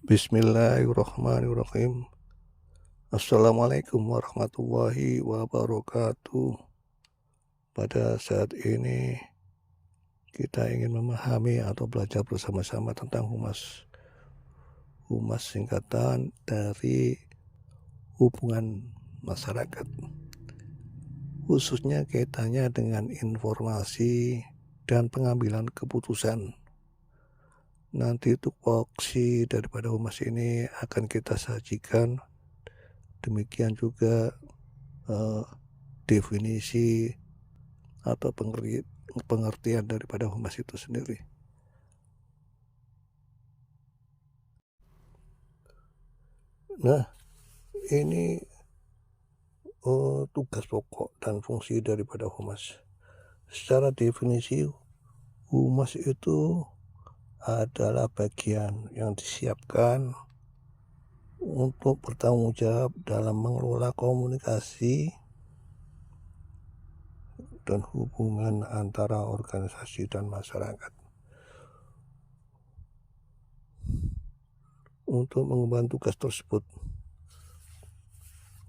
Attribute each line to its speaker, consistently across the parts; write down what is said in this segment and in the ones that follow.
Speaker 1: Bismillahirrahmanirrahim. Assalamualaikum warahmatullahi wabarakatuh. Pada saat ini kita ingin memahami atau belajar bersama-sama tentang humas. Humas singkatan dari hubungan masyarakat, khususnya kaitannya dengan informasi dan pengambilan keputusan. Nanti tupoksi daripada humas ini akan kita sajikan. Demikian juga definisi atau pengertian daripada humas itu sendiri. Nah, ini tugas pokok dan fungsi daripada humas. Secara definisi, humas itu adalah bagian yang disiapkan untuk bertanggung jawab dalam mengelola komunikasi dan hubungan antara organisasi dan masyarakat. Untuk mengemban tugas tersebut,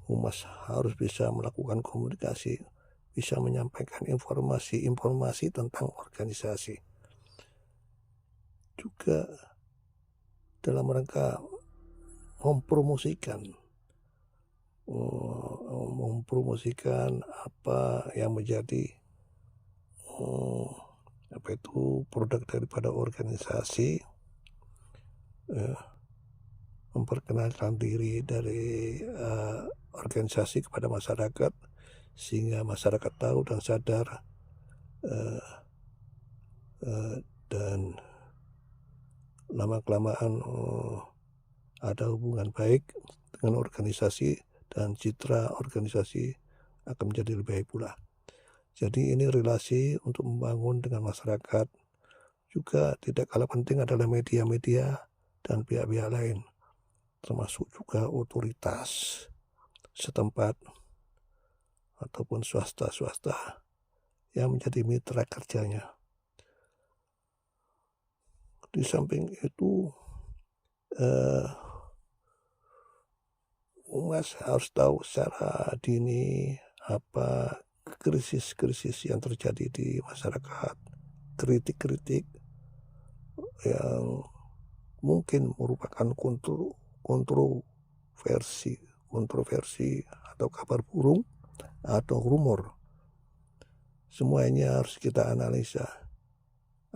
Speaker 1: humas harus bisa melakukan komunikasi, bisa menyampaikan informasi tentang organisasi. Juga dalam rangka mempromosikan apa yang menjadi produk daripada organisasi, memperkenalkan diri dari organisasi kepada masyarakat sehingga masyarakat tahu dan sadar dan lama-kelamaan ada hubungan baik dengan organisasi dan citra organisasi akan menjadi lebih baik pula. Jadi ini relasi untuk membangun dengan masyarakat. Juga tidak kalah penting adalah media-media dan pihak-pihak lain, termasuk juga otoritas setempat ataupun swasta yang menjadi mitra kerjanya. Di samping itu, humas harus tahu secara dini apa krisis-krisis yang terjadi di masyarakat, kritik-kritik yang mungkin merupakan kontroversi atau kabar burung atau rumor. Semuanya harus kita analisa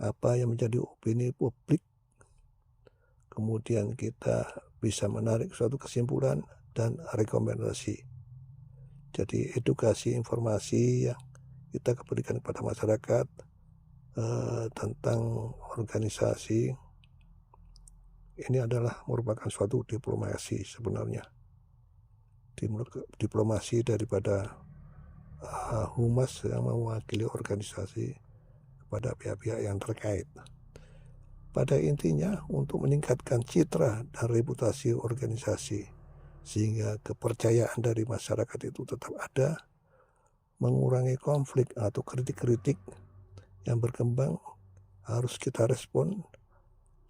Speaker 1: apa yang menjadi opini publik, kemudian kita bisa menarik suatu kesimpulan dan rekomendasi. Jadi edukasi informasi yang kita berikan kepada masyarakat tentang organisasi ini adalah merupakan suatu diplomasi sebenarnya. Diplomasi daripada humas yang mewakili organisasi kepada pihak-pihak yang terkait. Pada intinya untuk meningkatkan citra dan reputasi organisasi sehingga kepercayaan dari masyarakat itu tetap ada, mengurangi konflik atau kritik-kritik yang berkembang harus kita respon,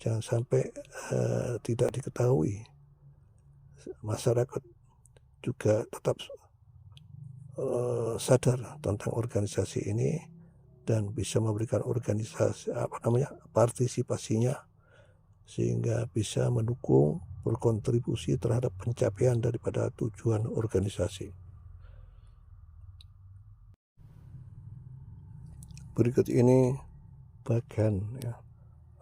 Speaker 1: jangan sampai tidak diketahui. Masyarakat juga tetap sadar tentang organisasi ini dan bisa memberikan partisipasinya sehingga bisa mendukung, berkontribusi terhadap pencapaian daripada tujuan organisasi. Berikut ini bagian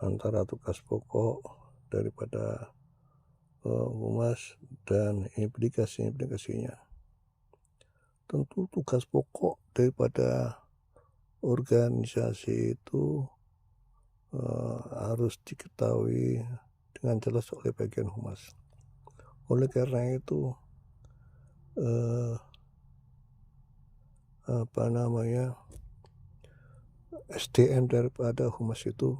Speaker 1: antara tugas pokok daripada humas dan implikasi-implikasinya. Tentu tugas pokok daripada organisasi itu harus diketahui dengan jelas oleh bagian humas. Oleh karena itu SDM daripada humas itu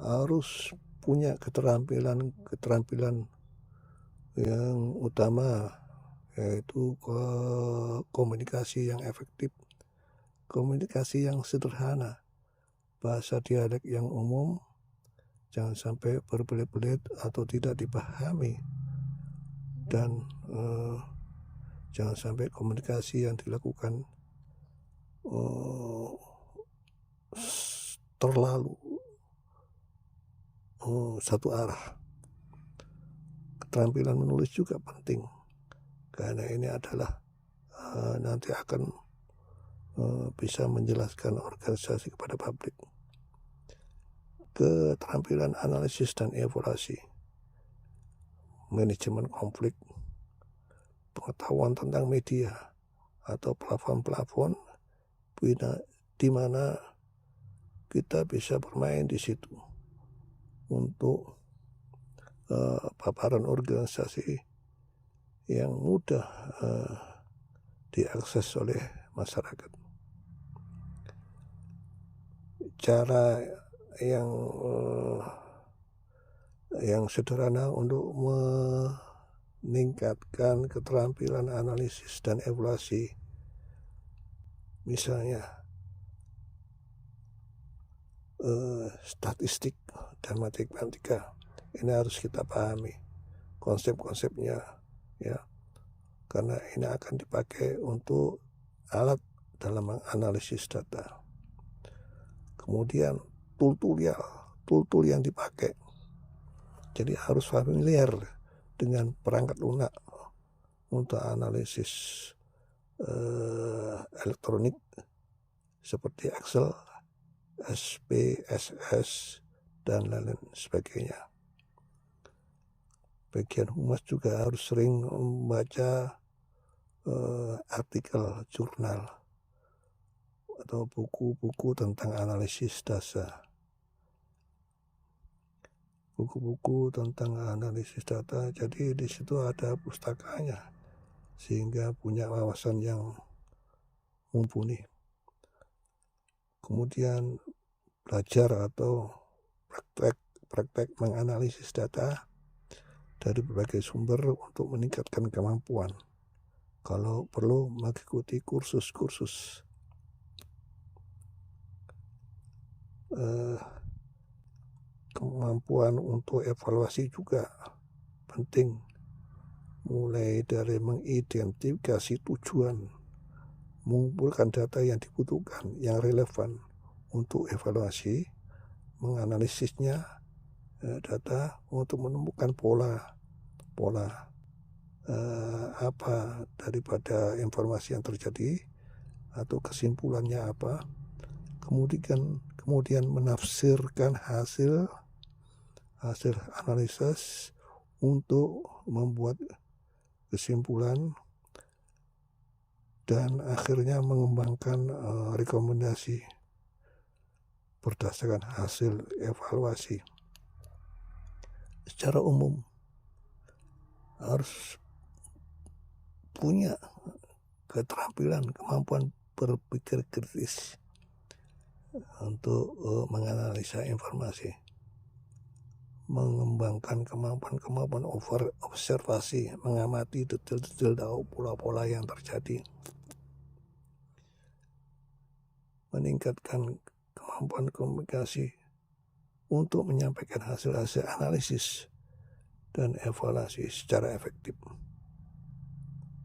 Speaker 1: harus punya keterampilan yang utama, yaitu komunikasi yang efektif, komunikasi yang sederhana, bahasa dialek yang umum, jangan sampai berbelit-belit atau tidak dipahami, dan jangan sampai komunikasi yang dilakukan terlalu satu arah. Keterampilan menulis juga penting, karena ini adalah nanti akan bisa menjelaskan organisasi kepada publik. Keterampilan analisis dan evaluasi, manajemen konflik, pengetahuan tentang media atau plafon-plafon di mana kita bisa bermain di situ untuk paparan organisasi yang mudah diakses oleh masyarakat. Cara yang sederhana untuk meningkatkan keterampilan analisis dan evaluasi, misalnya statistik dan matematika, ini harus kita pahami konsep-konsepnya, ya, karena ini akan dipakai untuk alat dalam menganalisis data. Kemudian tool yang dipakai, jadi harus familiar dengan perangkat lunak untuk analisis elektronik seperti Excel, SPSS, dan lain sebagainya. Bagian humas juga harus sering membaca artikel jurnal atau buku-buku tentang analisis data. Buku-buku tentang analisis data, jadi di situ ada pustakanya, sehingga punya wawasan yang mumpuni. Kemudian belajar atau praktek menganalisis data dari berbagai sumber untuk meningkatkan kemampuan. Kalau perlu mengikuti kursus-kursus kemampuan untuk evaluasi juga penting, mulai dari mengidentifikasi tujuan, mengumpulkan data yang dibutuhkan, yang relevan untuk evaluasi, menganalisisnya data untuk menemukan pola apa daripada informasi yang terjadi atau kesimpulannya apa, kemudian menafsirkan hasil analisis untuk membuat kesimpulan, dan akhirnya mengembangkan rekomendasi berdasarkan hasil evaluasi. Secara umum harus punya keterampilan, kemampuan berpikir kritis untuk menganalisa informasi, mengembangkan kemampuan observasi, mengamati detail-detail tahu pola-pola yang terjadi, meningkatkan kemampuan komunikasi untuk menyampaikan hasil-hasil analisis dan evaluasi secara efektif.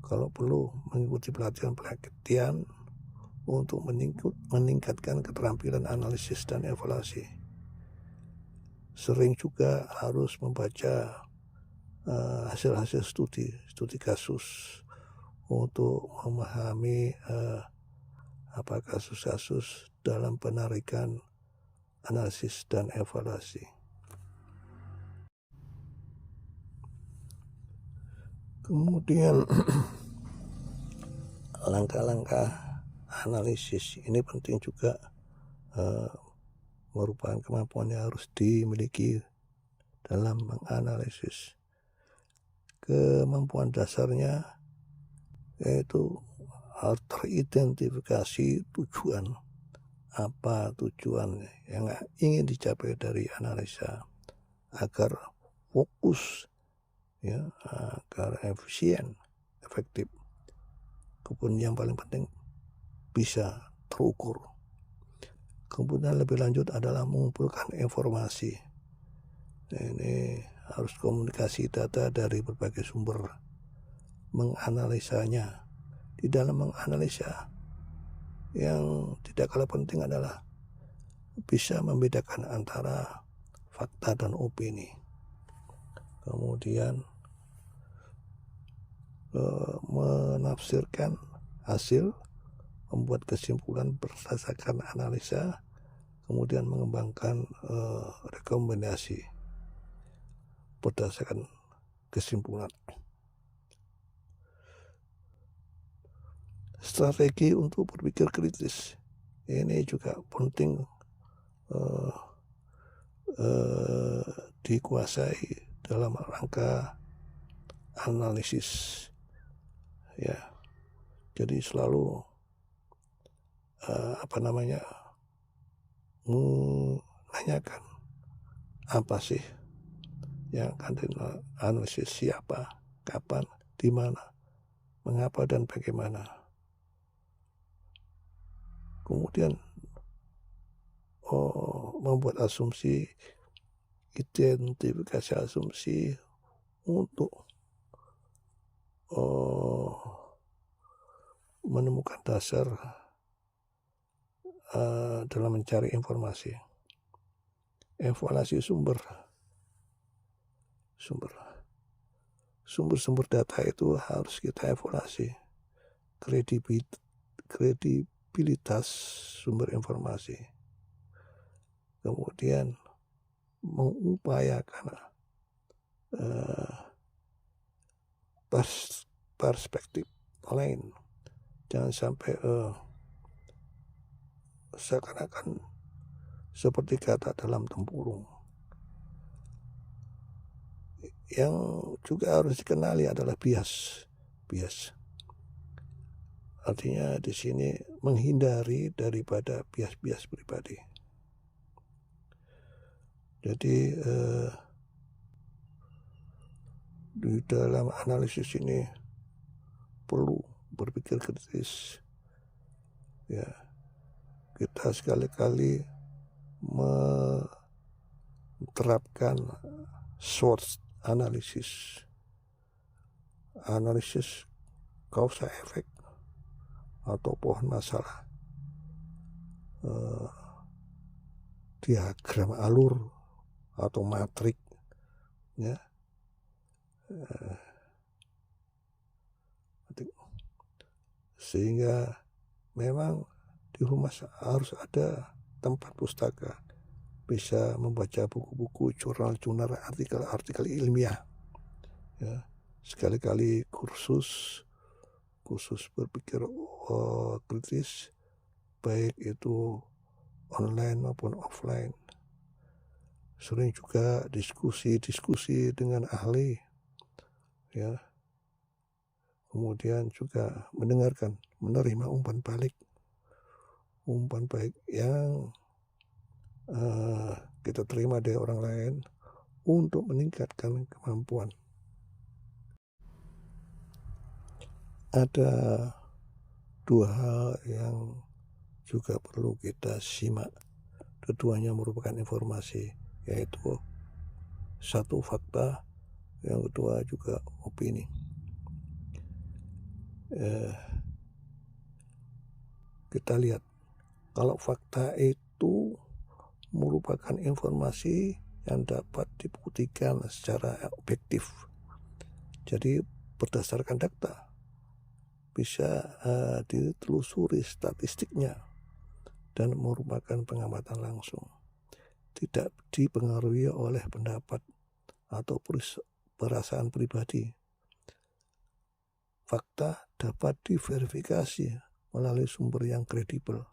Speaker 1: Kalau perlu mengikuti pelatihan untuk meningkatkan keterampilan analisis dan evaluasi. Sering juga harus membaca hasil-hasil studi kasus untuk memahami apa kasus-kasus dalam penarikan analisis dan evaluasi. Kemudian langkah-langkah analisis ini penting juga, merupakan kemampuan yang harus dimiliki dalam menganalisis. Kemampuan dasarnya yaitu harus teridentifikasi tujuan, apa tujuan yang ingin dicapai dari analisa agar fokus, ya, agar efisien, efektif. Kemudian yang paling penting bisa terukur. Kemudian lebih lanjut adalah mengumpulkan informasi Ini harus komunikasi data dari berbagai sumber, menganalisanya. Di dalam menganalisa, yang tidak kalah penting adalah bisa membedakan antara fakta dan opini. Kemudian menafsirkan hasil, membuat kesimpulan berdasarkan analisa, kemudian mengembangkan rekomendasi berdasarkan kesimpulan. Strategi untuk berpikir kritis ini juga penting dikuasai dalam rangka analisis, ya. Jadi selalu menanyakan apa sih yang akan dianalisis, siapa, kapan, di mana, mengapa, dan bagaimana. Kemudian membuat asumsi, identifikasi asumsi untuk menemukan dasar dalam mencari informasi. Evaluasi sumber data itu harus kita evaluasi. Kredibilitas sumber informasi. Kemudian mengupayakan perspektif lain. Jangan sampai seakan-akan seperti kata dalam tempurung. Yang juga harus dikenali adalah bias. Artinya di sini menghindari daripada bias pribadi. Jadi di dalam analisis ini perlu berpikir kritis. Ya, kita sekali-kali menerapkan SWOT analisis cause effect atau pohon masalah, diagram alur atau matrik, ya. Sehingga memang di humas harus ada tempat pustaka, bisa membaca buku-buku, jurnal-jurnal, artikel ilmiah, ya. Sekali-kali kursus berpikir kritis, baik itu online maupun offline. Sering juga diskusi dengan ahli, ya. Kemudian juga menerima umpan balik yang kita terima dari orang lain untuk meningkatkan kemampuan. Ada dua hal yang juga perlu kita simak. Keduanya merupakan informasi, yaitu satu fakta, yang kedua juga opini. Kita lihat, kalau fakta itu merupakan informasi yang dapat dibuktikan secara objektif. Jadi berdasarkan data, bisa ditelusuri statistiknya dan merupakan pengamatan langsung. Tidak dipengaruhi oleh pendapat atau perasaan pribadi. Fakta dapat diverifikasi melalui sumber yang kredibel.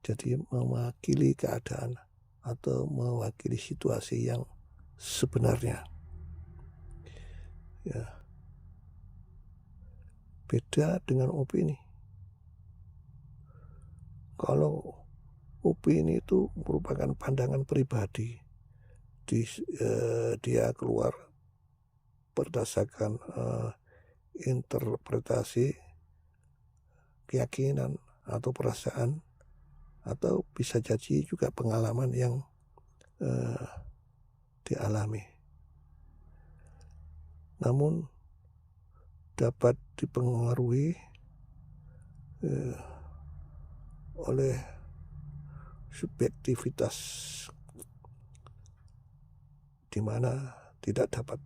Speaker 1: Jadi mewakili keadaan atau mewakili situasi yang sebenarnya. Ya. Beda dengan opini. Kalau opini itu merupakan pandangan pribadi, dia keluar berdasarkan interpretasi, keyakinan atau perasaan, atau bisa jadi juga pengalaman yang dialami. Namun dapat dipengaruhi oleh subjektivitas di mana tidak dapat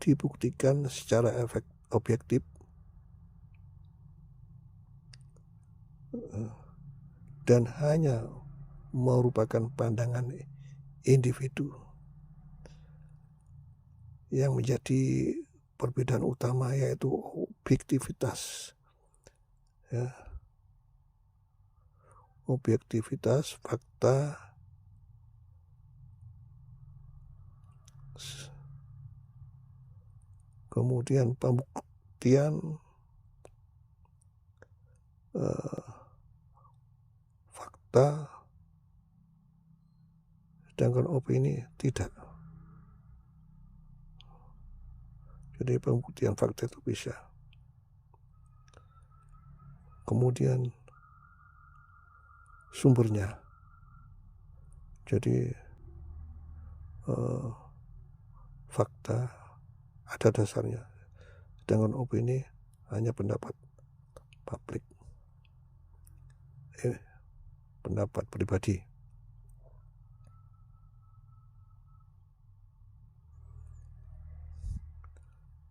Speaker 1: dibuktikan secara objektif dan hanya merupakan pandangan individu. Yang menjadi perbedaan utama yaitu objektivitas, ya. Objektivitas fakta kemudian pembuktian fakta, sedangkan opini tidak. Jadi pembuktian fakta itu bisa. Kemudian sumbernya. Jadi fakta ada dasarnya, sedangkan opini hanya pendapat publik, pendapat pribadi.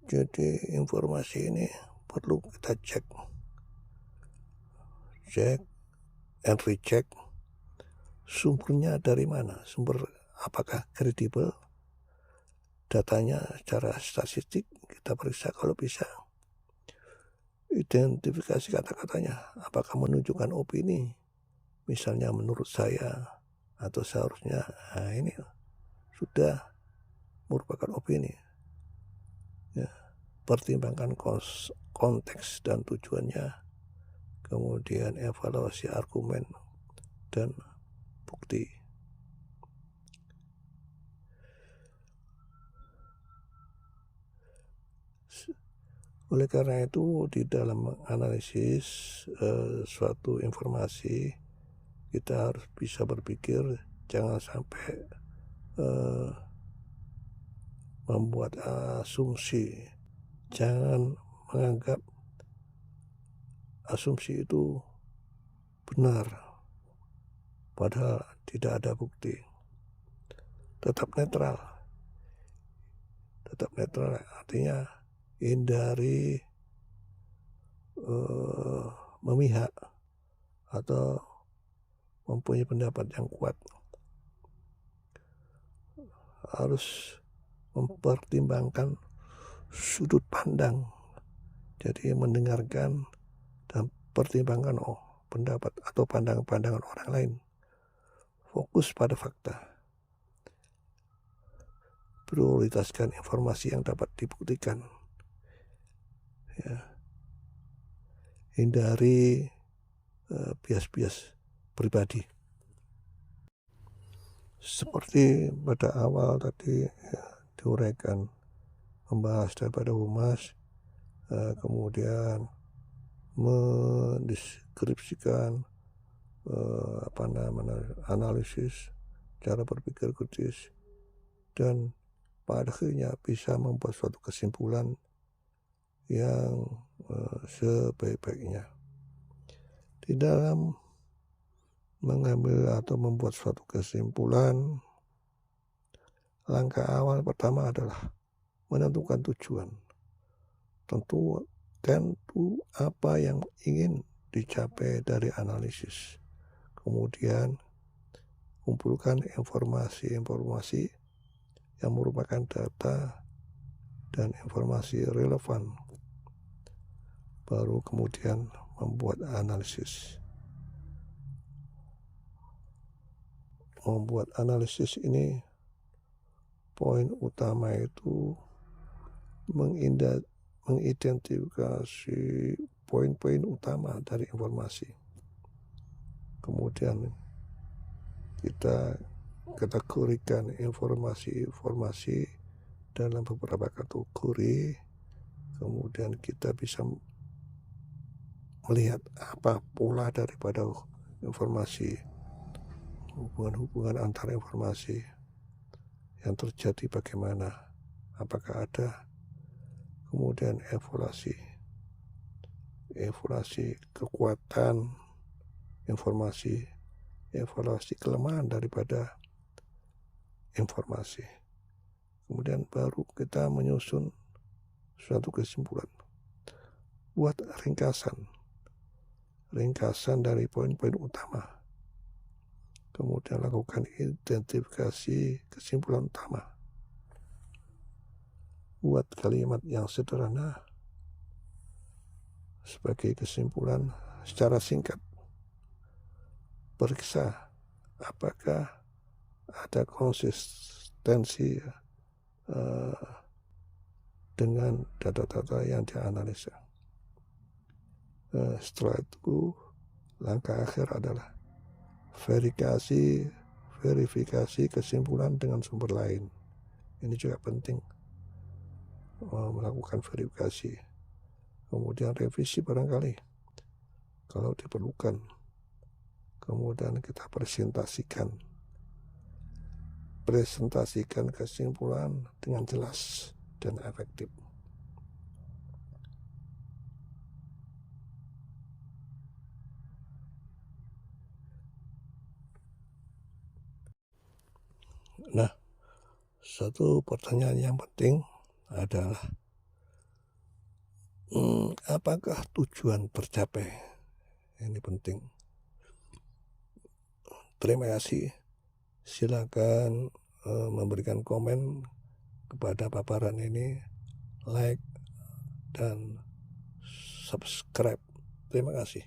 Speaker 1: Jadi informasi ini perlu kita cek and recheck sumbernya dari mana, sumber apakah kredibel, datanya secara statistik kita periksa kalau bisa, identifikasi kata-katanya apakah menunjukkan opini, misalnya menurut saya atau seharusnya, ini sudah merupakan opini, ya. Pertimbangkan konteks dan tujuannya, kemudian evaluasi argumen dan bukti. Oleh karena itu di dalam menganalisis suatu informasi kita harus bisa berpikir, jangan sampai membuat asumsi. Jangan menganggap asumsi itu benar, padahal tidak ada bukti. Tetap netral artinya hindari memihak atau mempunyai pendapat yang kuat. Harus mempertimbangkan sudut pandang, jadi mendengarkan dan pertimbangkan pendapat atau pandangan orang lain. Fokus pada fakta, prioritaskan informasi yang dapat dibuktikan, ya. Hindari bias-bias pribadi. Seperti pada awal tadi diuraikan, membahas daripada humas, kemudian mendeskripsikan analisis, cara berpikir kritis, dan pada akhirnya bisa membuat suatu kesimpulan yang sebaik-baiknya. Di dalam mengambil atau membuat suatu kesimpulan, langkah awal pertama adalah menentukan tujuan. Tentu apa yang ingin dicapai dari analisis. Kemudian kumpulkan informasi-informasi yang merupakan data dan informasi relevan. Baru kemudian membuat analisis. Membuat analisis ini poin utama itu mengidentifikasi poin-poin utama dari informasi. Kemudian kita kategorikan informasi-informasi dalam beberapa kategori. Kemudian kita bisa melihat apa pola daripada informasi, hubungan-hubungan antara informasi, yang terjadi bagaimana, apakah ada, kemudian evaluasi kekuatan informasi, evaluasi kelemahan daripada informasi. Kemudian baru kita menyusun suatu kesimpulan. Buat ringkasan dari poin-poin utama. Kemudian lakukan identifikasi kesimpulan utama. Buat kalimat yang sederhana sebagai kesimpulan secara singkat. Periksa apakah ada konsistensi dengan data-data yang dianalisa. Setelah itu langkah akhir adalah verifikasi kesimpulan dengan sumber lain. Ini juga penting, melakukan verifikasi. Kemudian revisi barangkali kalau diperlukan. Kemudian kita presentasikan kesimpulan dengan jelas dan efektif. Nah, satu pertanyaan yang penting adalah apakah tujuan tercapai? Ini penting. Terima kasih. Silakan memberikan komen kepada paparan ini, like dan subscribe. Terima kasih.